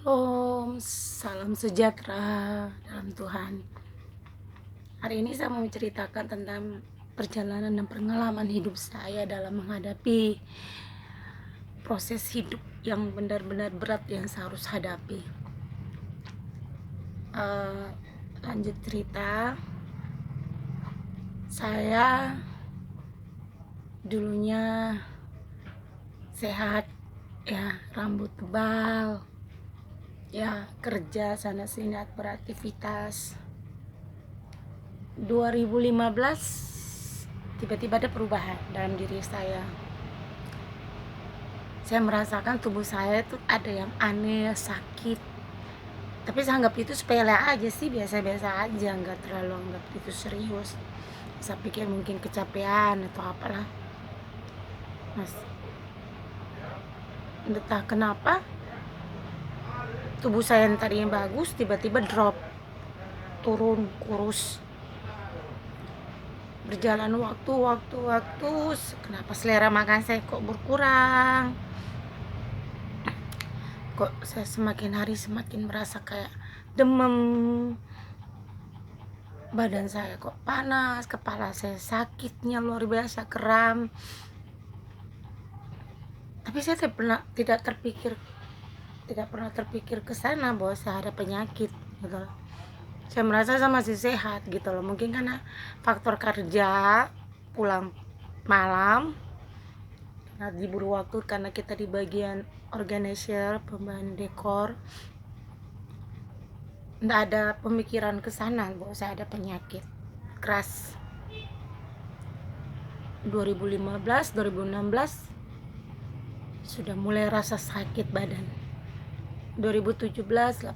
Shalom, salam sejahtera dalam Tuhan. Hari ini saya mau menceritakan tentang perjalanan dan pengalaman hidup saya dalam menghadapi proses hidup yang benar-benar berat yang saya harus hadapi. Lanjut cerita, saya dulunya sehat, ya, rambut tebal, ya, kerja sana sini beraktivitas. 2015 tiba-tiba ada perubahan dalam diri saya. Saya merasakan tubuh saya itu ada yang aneh, sakit. Tapi saya anggap itu sepele aja sih, biasa-biasa aja, nggak terlalu anggap itu serius. Saya pikir mungkin kecapean atau apalah. Mas, entah kenapa tubuh saya yang tadinya bagus tiba-tiba drop, turun, kurus. Berjalan waktu, kenapa selera makan saya kok berkurang? Kok saya semakin hari semakin merasa kayak demam, badan saya kok panas, kepala saya sakitnya luar biasa, kram. Tapi saya tidak pernah terpikir ke sana bahwa saya ada penyakit gitu loh. Saya merasa saya masih sehat gitu loh. Mungkin karena faktor kerja, pulang malam, karena diburu waktu, karena kita di bagian organizer, pembahan dekor, nggak ada pemikiran ke sana bahwa saya ada penyakit keras. 2015, 2016 sudah mulai rasa sakit badan. 2017, 18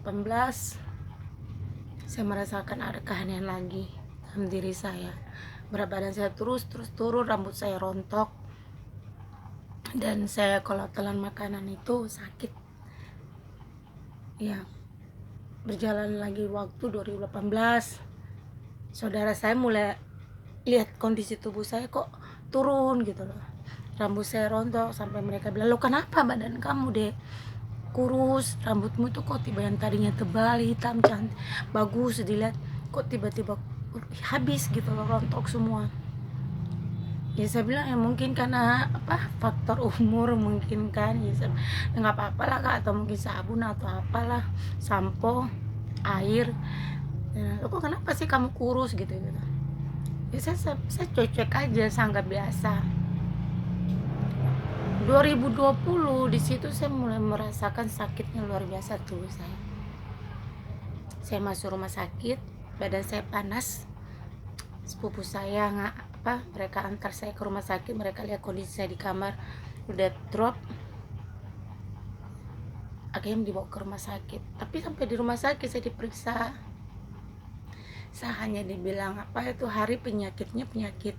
saya merasakan ada keanehan lagi dalam diri saya. Berat badan saya terus turun, rambut saya rontok, dan saya kalau telan makanan itu sakit. Ya, berjalan lagi waktu 2018, saudara saya mulai lihat kondisi tubuh saya kok turun gitu loh, rambut saya rontok, sampai mereka bilang, lo kenapa badan kamu deh kurus, rambutmu tuh kok tiba yang tadinya tebal, hitam, cantik, bagus dilihat, kok tiba-tiba habis gitu loh, rontok semua. Ya saya bilang ya mungkin karena faktor umur mungkin kan, ya nggak apa-apa lah Kak, atau mungkin sabun atau apalah, sampo, air. Ya, kok kenapa sih kamu kurus gitu. Ya saya cuek aja, sangat biasa. 2020 di situ saya mulai merasakan sakitnya luar biasa tubuh saya. Saya masuk rumah sakit, badan saya panas. Sepupu saya mereka antar saya ke rumah sakit, mereka lihat kondisi saya di kamar udah drop, akhirnya dibawa ke rumah sakit. Tapi sampai di rumah sakit saya diperiksa, saya hanya dibilang hari penyakitnya penyakit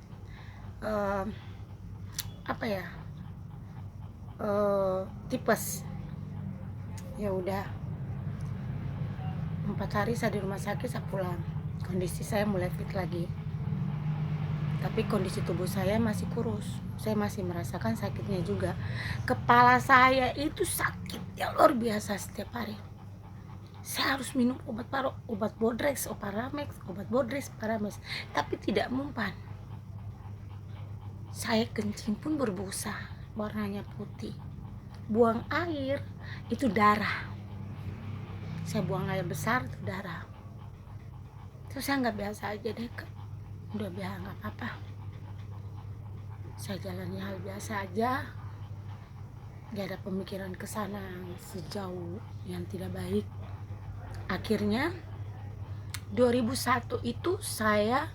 tipes. Ya udah, 4 hari saya di rumah sakit, saya pulang. Kondisi saya mulai fit lagi, tapi kondisi tubuh saya masih kurus. Saya masih merasakan sakitnya juga. Kepala saya itu sakit ya luar biasa setiap hari. Saya harus minum obat Bodrex, Paramex, tapi tidak mempan. Saya kencing pun berbusa, warnanya putih. Buang air itu darah. Saya buang air besar itu darah. Terus saya nggak biasa aja deh, udah biasa nggak apa-apa. Saya jalannya hal biasa aja, nggak ada pemikiran ke sana sejauh yang tidak baik. Akhirnya 2001 itu saya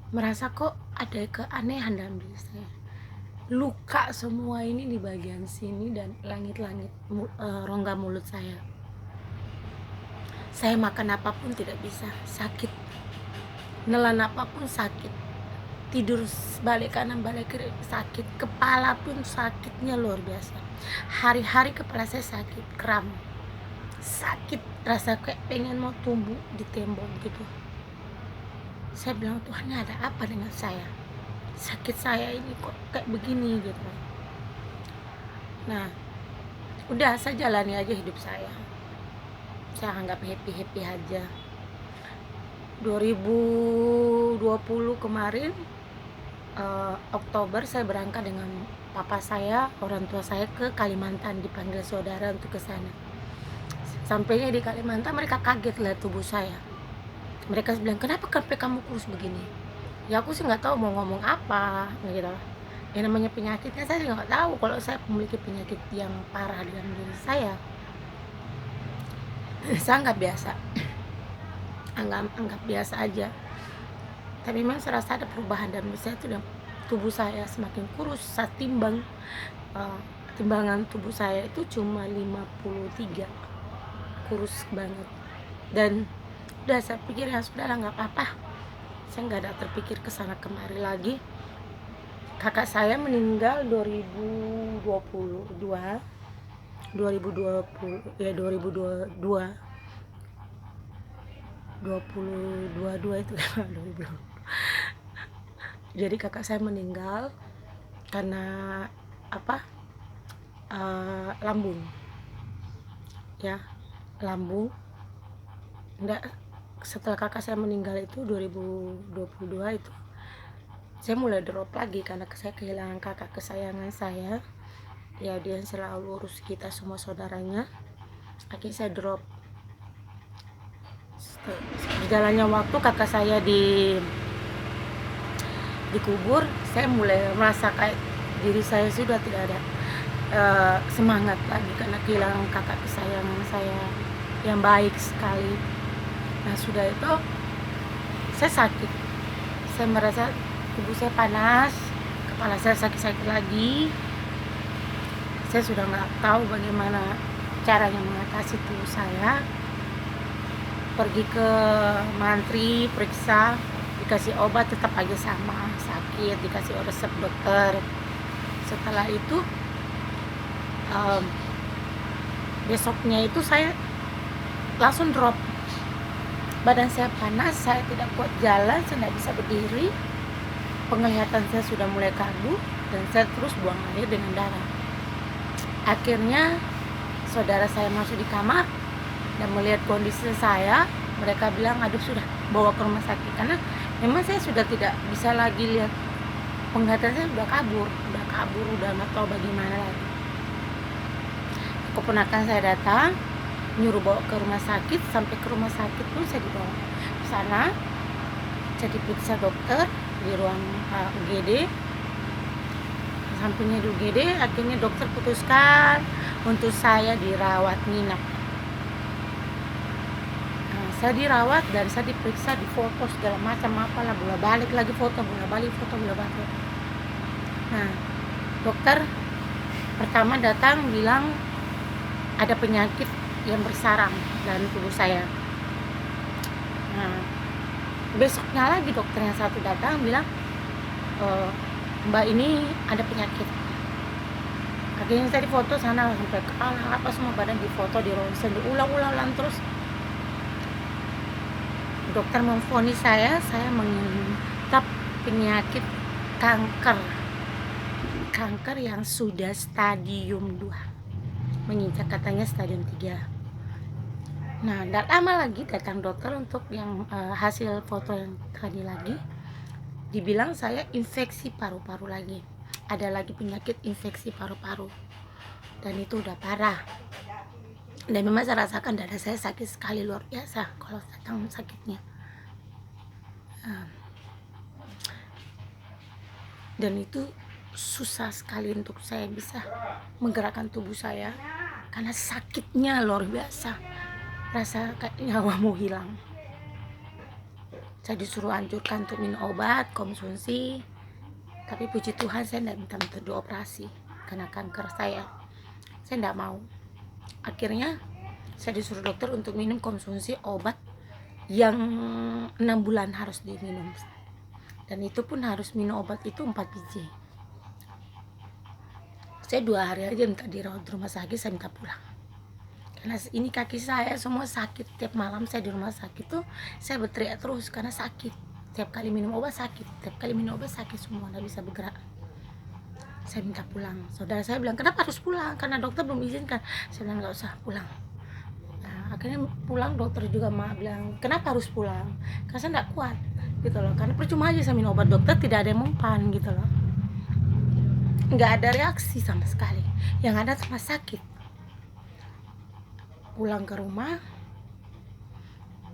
merasa kok ada keanehan dalam diri saya. Luka semua ini di bagian sini dan langit-langit rongga mulut saya. Saya makan apapun tidak bisa, sakit. Nelan apapun sakit. Tidur balik kanan balik kiri sakit. Kepala pun sakitnya luar biasa. Hari-hari kepala saya sakit, kram, sakit, rasa kayak pengen mau tumbuh di tembok gitu. Saya bilang, Tuhan, ini ada apa dengan saya? Sakit saya ini kok kayak begini gitu. Nah, udah saya jalani aja hidup saya. saya anggap happy aja. 2020 kemarin Oktober saya berangkat dengan papa saya, orang tua saya ke Kalimantan, dipanggil saudara untuk ke sana. Sampainya di Kalimantan mereka kaget lihat tubuh saya. Mereka bilang, kenapa sampai kamu kurus begini? Ya aku sih nggak tahu mau ngomong apa gitu. Yang namanya penyakitnya saya juga nggak tahu kalau saya memiliki penyakit yang parah dalam diri saya. Saya anggap biasa, anggap biasa aja. Tapi memang saya rasa ada perubahan dan saya tubuh saya semakin kurus. Saya timbang, timbangan tubuh saya itu cuma 53, kurus banget. Dan udah saya pikir ya sudahlah, nggak apa-apa, saya nggak ada terpikir kesana kemari lagi. Kakak saya meninggal 2022 itu kan 2020. Jadi kakak saya meninggal karena lambung ya, lambung. Enggak, setelah kakak saya meninggal itu 2022 itu saya mulai drop lagi karena saya kehilangan kakak kesayangan saya ya, dia selalu urus kita semua saudaranya. Akhirnya saya drop. Berjalannya waktu kakak saya dikubur, saya mulai merasa kayak diri saya sudah tidak ada semangat lagi karena kehilangan kakak kesayangan saya yang baik sekali. Nah sudah itu saya sakit, saya merasa tubuh saya panas, kepala saya sakit-sakit lagi. Saya sudah nggak tahu bagaimana caranya mengatasi tubuh saya. Pergi ke mantri, periksa, dikasih obat tetap aja sama sakit, dikasih resep dokter. Setelah itu besoknya itu saya langsung drop, badan saya panas, saya tidak kuat jalan, saya tidak bisa berdiri, penglihatan saya sudah mulai kabur, dan saya terus buang air dengan darah. Akhirnya saudara saya masuk di kamar dan melihat kondisi saya. Mereka bilang, aduh sudah, bawa ke rumah sakit, karena memang saya sudah tidak bisa lagi lihat, penglihatan saya udah kabur, udah nggak tahu bagaimana lagi. Keponakan saya datang nyuruh bawa ke rumah sakit. Sampai ke rumah sakit pun saya dibawa ke sana, saya diperiksa dokter di ruang UGD. Sampingnya di UGD, akhirnya dokter putuskan untuk saya dirawat nginap. Saya dirawat dan saya diperiksa, difoto segala macam, apalah, bola balik lagi foto, bola balik foto. Nah dokter pertama datang bilang ada penyakit yang bersarang dalam tubuh saya. Nah besoknya lagi dokter yang satu datang bilang, mbak ini ada penyakit. Akhirnya saya difoto sana sampai kepala apa semua badan difoto, di ronsen, diulang-ulang terus. Dokter memvonis saya mengidap penyakit kanker yang sudah stadium 2, menginjak katanya stadium 3. Nah tidak lama lagi datang dokter untuk yang hasil foto yang tadi lagi, dibilang saya infeksi paru-paru lagi, ada lagi penyakit infeksi paru-paru, dan itu udah parah. Dan memang saya rasakan dada saya sakit sekali, luar biasa kalau datang sakitnya. Dan itu susah sekali untuk saya bisa menggerakkan tubuh saya karena sakitnya luar biasa, rasa kayak nyawa mau hilang. Saya disuruh anjurkan untuk minum obat, konsumsi, tapi puji Tuhan saya tidak minta dioperasi karena kanker saya tidak mau. Akhirnya saya disuruh dokter untuk minum konsumsi obat yang 6 bulan harus diminum, dan itu pun harus minum obat itu 4 biji. Saya 2 hari aja minta dirawat di rumah sakit, saya minta pulang karena ini kaki saya semua sakit. Tiap malam saya di rumah sakit tuh saya berteriak terus karena sakit. Tiap kali minum obat sakit, semua nggak bisa bergerak. Saya minta pulang. Saudara saya bilang, kenapa harus pulang? Karena dokter belum izinkan. Saya bilang nggak usah pulang. Nah, Akhirnya pulang, dokter juga bilang kenapa harus pulang, karena saya nggak kuat gitu loh, karena percuma aja saya minum obat dokter, tidak ada yang mempan gitu loh, nggak ada reaksi sama sekali, yang ada cuma sakit. Pulang ke rumah,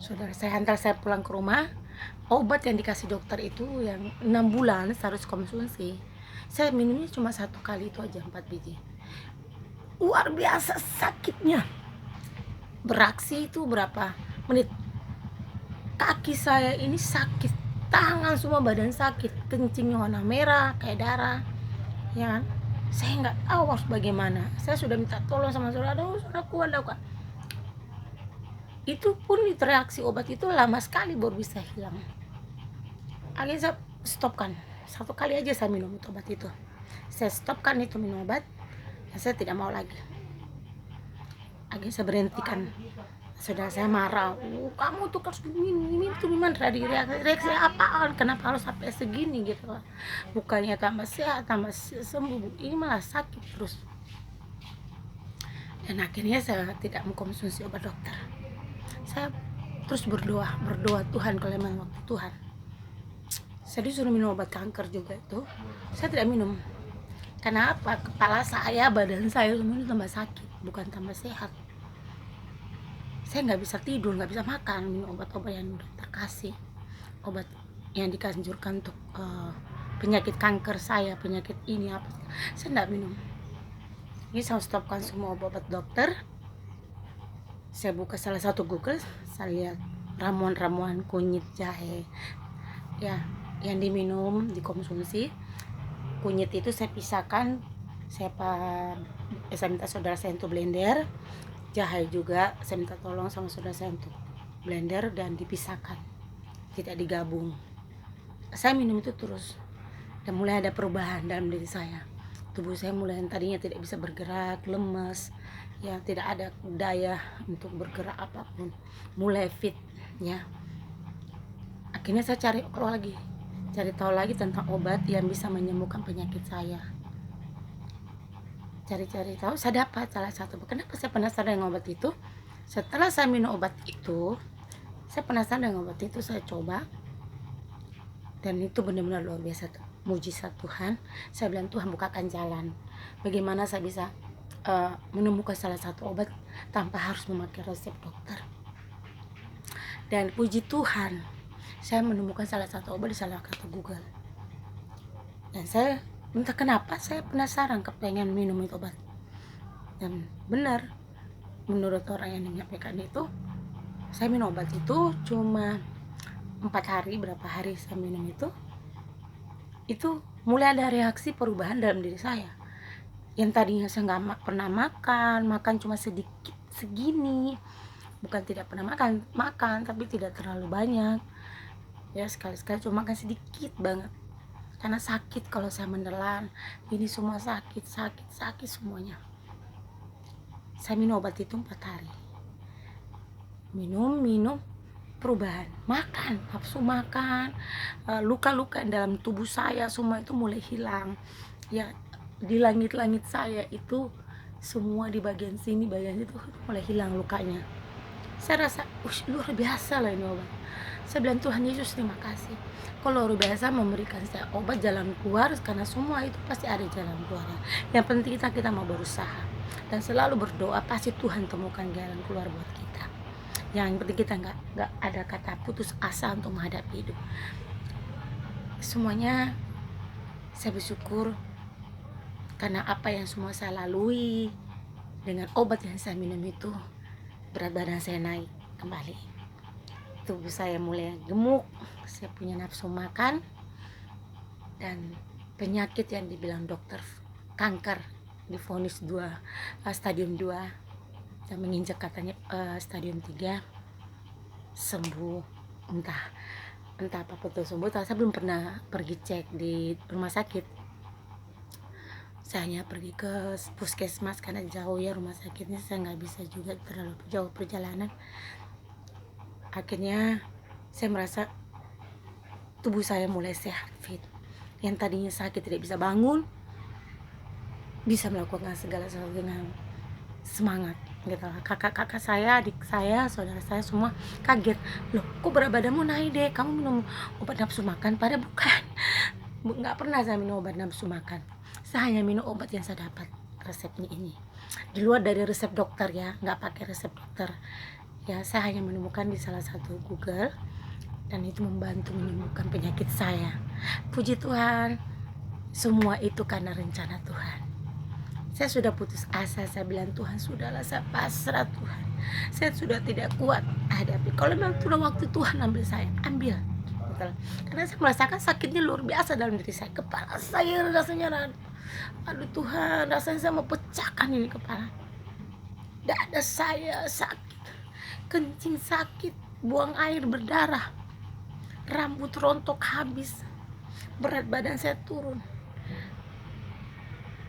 saudara saya antar saya pulang ke rumah, obat yang dikasih dokter itu yang 6 bulan harus konsumsi, saya minumnya cuma 1 kali itu aja, 4 biji. Luar biasa sakitnya. Beraksi itu berapa menit, kaki saya ini sakit, tangan semua, badan sakit, kencingnya warna merah kayak darah, ya kan? Saya nggak tahu harus bagaimana. Saya sudah minta tolong sama saudara, sudah kuat. Itu pun reaksi obat itu lama sekali baru bisa hilang. Akhirnya saya stopkan, 1 kali aja saya minum obat itu, saya stopkan itu minum obat, saya tidak mau lagi. Akhirnya saya berhentikan. Saudara saya marah, kamu tuh harus ini tuh memang reaksi apaan, kenapa harus sampai segini gitu, bukannya tambah sehat tambah sembuh, ini malah sakit terus. Dan akhirnya saya tidak mengkonsumsi obat dokter, saya terus berdoa Tuhan, kalau memang waktu Tuhan. Saya disuruh minum obat kanker juga itu, saya tidak minum. Karena apa? Kepala saya, badan saya semuanya tambah sakit, bukan tambah sehat. Saya nggak bisa tidur, nggak bisa makan, minum obat-obat yang dokter kasih, obat yang dikanjurkan untuk penyakit kanker saya, penyakit ini apa, saya nggak minum. Ini saya stopkan semua obat dokter. Saya buka salah satu Google, saya lihat ramuan-ramuan kunyit jahe, ya, yang diminum, dikonsumsi. Kunyit itu saya pisahkan, saya minta saudara saya untuk blender. Jahe juga saya minta tolong sama saudara saya untuk blender dan dipisahkan, tidak digabung. Saya minum itu terus, dan mulai ada perubahan dalam diri saya. Tubuh saya mulai yang tadinya tidak bisa bergerak, lemas, ya, tidak ada daya untuk bergerak apapun, mulai fit, ya. Akhirnya saya cari tahu lagi tentang obat yang bisa menyembuhkan penyakit saya. Cari tahu, saya dapat salah satu. Kenapa saya penasaran dengan obat itu? Setelah saya minum obat itu, saya penasaran dengan obat itu, saya coba, dan itu benar-benar luar biasa, mujizat Tuhan. Saya bilang, Tuhan bukakan jalan, bagaimana saya bisa menemukan salah satu obat tanpa harus memakai resep dokter. Dan puji Tuhan, saya menemukan salah satu obat di salah satu Google, dan saya entah kenapa saya penasaran, kepengen minum itu obat. Dan benar, menurut orang yang menyampaikan itu, saya minum obat itu cuma 4 hari, berapa hari saya minum itu mulai ada reaksi perubahan dalam diri saya. Yang tadinya saya nggak pernah makan cuma sedikit segini, bukan tidak pernah makan tapi tidak terlalu banyak, ya, sekali-sekali cuma makan sedikit banget, karena sakit kalau saya menelan, ini semua sakit semuanya. Saya minum obat itu 4 hari, minum perubahan, makan, nafsu makan, luka-luka dalam tubuh saya semua itu mulai hilang, ya. Di langit-langit saya itu semua, di bagian sini, bagian itu mulai hilang lukanya. Saya rasa luar biasa lah ini obat. Saya bilang, Tuhan Yesus terima kasih, kalau luar biasa memberikan saya obat jalan keluar, karena semua itu pasti ada jalan keluar. Yang penting kita mau berusaha dan selalu berdoa, pasti Tuhan temukan jalan keluar buat kita. Yang penting kita nggak ada kata putus asa untuk menghadapi hidup. Semuanya saya bersyukur karena apa yang semua saya lalui. Dengan obat yang saya minum itu, berat badan saya naik kembali, tubuh saya mulai gemuk, saya punya nafsu makan, dan penyakit yang dibilang dokter kanker, divonis stadium 2 dan menginjak katanya stadium 3, sembuh. Entah apa betul sembuh, saya belum pernah pergi cek di rumah sakit. Saya hanya pergi ke puskesmas karena jauh ya rumah sakitnya, saya nggak bisa juga terlalu jauh perjalanan. Akhirnya saya merasa tubuh saya mulai sehat, fit. Yang tadinya sakit tidak bisa bangun, bisa melakukan segala sesuatu dengan semangat. gitu. Kakak-kakak saya, adik saya, saudara saya semua kaget, loh kok berat badanmu naik deh, kamu minum obat nafsu makan? Padahal bukan. Nggak pernah saya minum obat nafsu makan, saya hanya minum obat yang saya dapat resepnya ini, di luar dari resep dokter ya, nggak pakai resep dokter ya. Saya hanya menemukan di salah satu Google, dan itu membantu menyembuhkan penyakit saya. Puji Tuhan, semua itu karena rencana Tuhan. Saya sudah putus asa, saya bilang Tuhan sudahlah, saya pasrah Tuhan, saya sudah tidak kuat hadapi. Kalau memang sudah waktu Tuhan ambil saya, ambil. Betul. Karena saya merasakan sakitnya luar biasa dalam diri saya, kepala saya rasanya, aduh Tuhan, rasanya saya mau pecahkan ini kepala. Dada saya sakit, kencing sakit, buang air berdarah, rambut rontok habis, berat badan saya turun.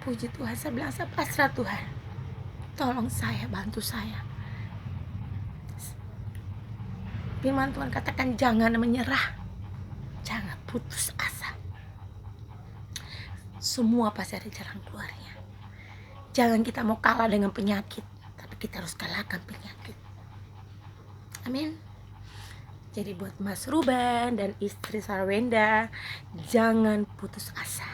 Puji Tuhan, saya bilang saya pasrah Tuhan, tolong saya, bantu saya. Firman Tuhan katakan jangan menyerah, jangan putus asa. Semua pasti ada jalan keluarnya. Jangan kita mau kalah dengan penyakit, tapi kita harus kalahkan penyakit. Amin. Jadi buat Mas Ruben dan istri Sarwenda, jangan putus asa.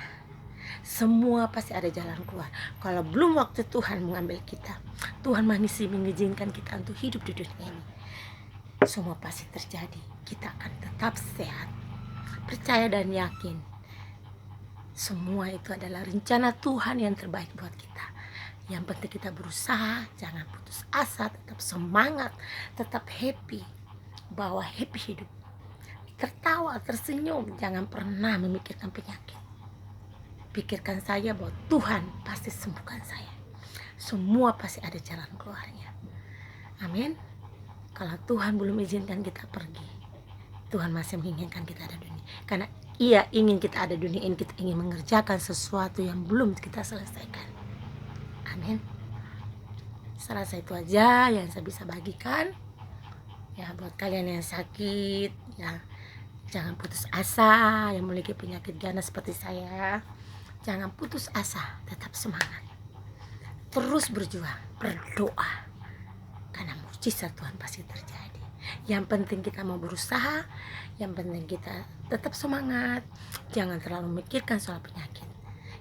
Semua pasti ada jalan keluar. Kalau belum waktu Tuhan mengambil kita, Tuhan masih mengizinkan kita untuk hidup di dunia ini, semua pasti terjadi. Kita akan tetap sehat. Percaya dan yakin, semua itu adalah rencana Tuhan yang terbaik buat kita. Yang penting kita berusaha, jangan putus asa, tetap semangat, tetap happy, bawa happy hidup, tertawa, tersenyum, jangan pernah memikirkan penyakit. Pikirkan saja bahwa Tuhan pasti sembuhkan saya. Semua pasti ada jalan keluarnya. Amin. Kalau Tuhan belum izinkan kita pergi, Tuhan masih menginginkan kita ada di dunia. Karena Ia ingin kita ada di dunia ini, kita ingin mengerjakan sesuatu yang belum kita selesaikan. Amin. Saya rasa itu aja yang saya bisa bagikan. Ya, buat kalian yang sakit, ya jangan putus asa. Yang memiliki penyakit ganas seperti saya, jangan putus asa, tetap semangat, terus berjuang, berdoa, karena mujizat Tuhan pasti terjadi. Yang penting kita mau berusaha, yang penting kita tetap semangat, jangan terlalu memikirkan soal penyakit,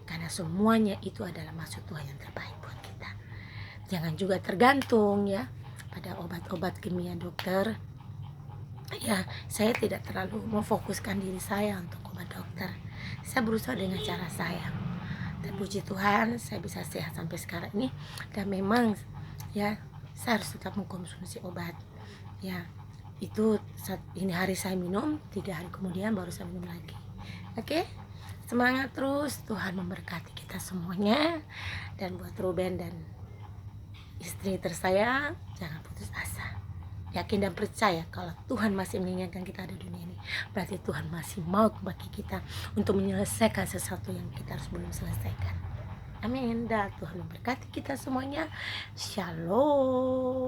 karena semuanya itu adalah maksud Tuhan yang terbaik buat kita. Jangan juga tergantung ya pada obat-obat kimia dokter. Ya, saya tidak terlalu memfokuskan diri saya untuk obat dokter. Saya berusaha dengan cara saya. Dan puji Tuhan, saya bisa sehat sampai sekarang ini. Dan memang ya, saya harus tetap mengkonsumsi obat. Ya, itu ini hari saya minum, 3 hari kemudian baru saya minum lagi. Oke? Semangat terus, Tuhan memberkati kita semuanya. Dan buat Ruben dan istri tersayang, jangan putus asa. Yakin dan percaya kalau Tuhan masih menginginkan kita ada di dunia ini, berarti Tuhan masih mau bagi kita untuk menyelesaikan sesuatu yang kita harus belum selesaikan. Amin. Dan Tuhan memberkati kita semuanya. Shalom.